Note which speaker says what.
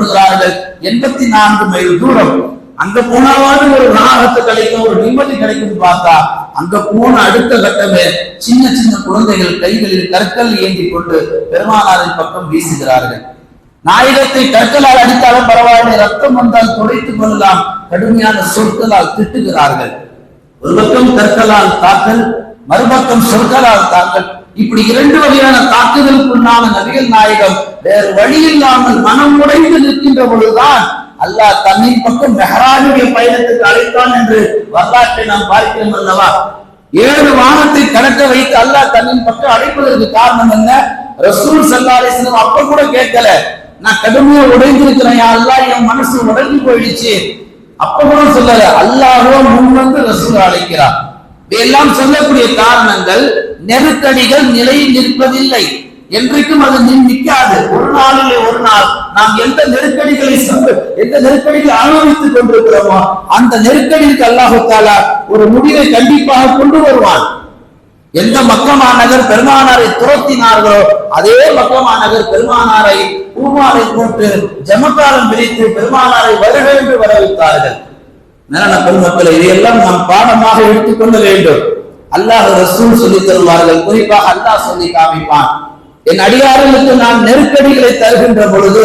Speaker 1: புறப்படுகிறார்கள். 84 mile தூரம். அங்க போனாவது ஒரு ராகத்து கிடைக்கும், ஒரு நிம்மதி கிடைக்கும் பார்த்தா அங்க போன அடுத்த கட்டமே சின்ன சின்ன குழந்தைகள் கைகளில் கற்கள் ஏந்தி கொண்டு பெருமானாரின் பக்கம் வீசுகிறார்கள். நாயகத்தை கற்களால் அடித்தாலும் பரவாயில்லை, ரத்தம் வந்தால் துடைத்துக் கொள்ளலாம், கடுமையான சொற்களால் திட்டுகிறார்கள். ஒரு பக்கம் கற்களால் தாக்கல், மறுபக்கம் சொற்களால் தாக்கல். இப்படி 2 வகையான தாக்குதலுக்குள்ளான நபிகள் நாயகம் வேறு வழி இல்லாமல் மனம் உடைந்து நிற்கின்ற பொழுதுதான் அல்லாஹ் தன்னின் பக்கம் மெஹராஜுடைய பயணத்துக்கு அழைத்தான் என்று வரலாற்றை நாம் பார்க்கிறோம் அல்லவா. 7 வானத்தை கடக்க வைத்து அல்லாஹ் தன்னின் பக்கம் அழைப்பதற்கு காரணம் என்ன? ரசூல் ஸல்லல்லாஹு அலைஹி வஸல்லம் அப்ப கூட கேட்கல, நான் கடுமையா உடைந்திருக்கிறேன் அல்லாஹ், என் மனசு உடைஞ்சு போயிடுச்சு, அப்ப கூட சொல்லல. அல்லாஹ்வோ முன் வந்து ரசூல் அழைக்கிறார். இதெல்லாம் சொல்லக்கூடிய காரணங்கள் நெருக்கடிகள் நிலையில் நிற்பதில்லை, என்றைக்கும் அது நிற்காது. ஒரு நாளிலே ஒரு நாள் நாம் எந்த நெருக்கடிகளை அனுபவித்துக் கொண்டிருக்கிறோமோ அந்த நெருக்கடிக்கு அல்லாஹ் தஆலா ஒரு முடிவை கண்டிப்பாக கொண்டு வருவான். எந்த மக்கா மாநகர் பெருமானாரை துரத்தினார்களோ அதே மக்கா மாநகர் பெருமானாரை பூமாலை போட்டு ஜமக்காலம் பிரித்து பெருமானாரை வருக என்று வரவைத்தார்கள். மேலான பெருமக்களை, இதையெல்லாம் நாம் பாடமாக எடுத்துக்கொள்ள வேண்டும். அல்லாஹ் ரசூல் சொல்லி தருவார்கள், குறிப்பாக அல்லாஹ் சொல்லி காமிப்பான். என் அடியார்களுக்கு நான் நெருக்கடிகளை தருகின்ற பொழுது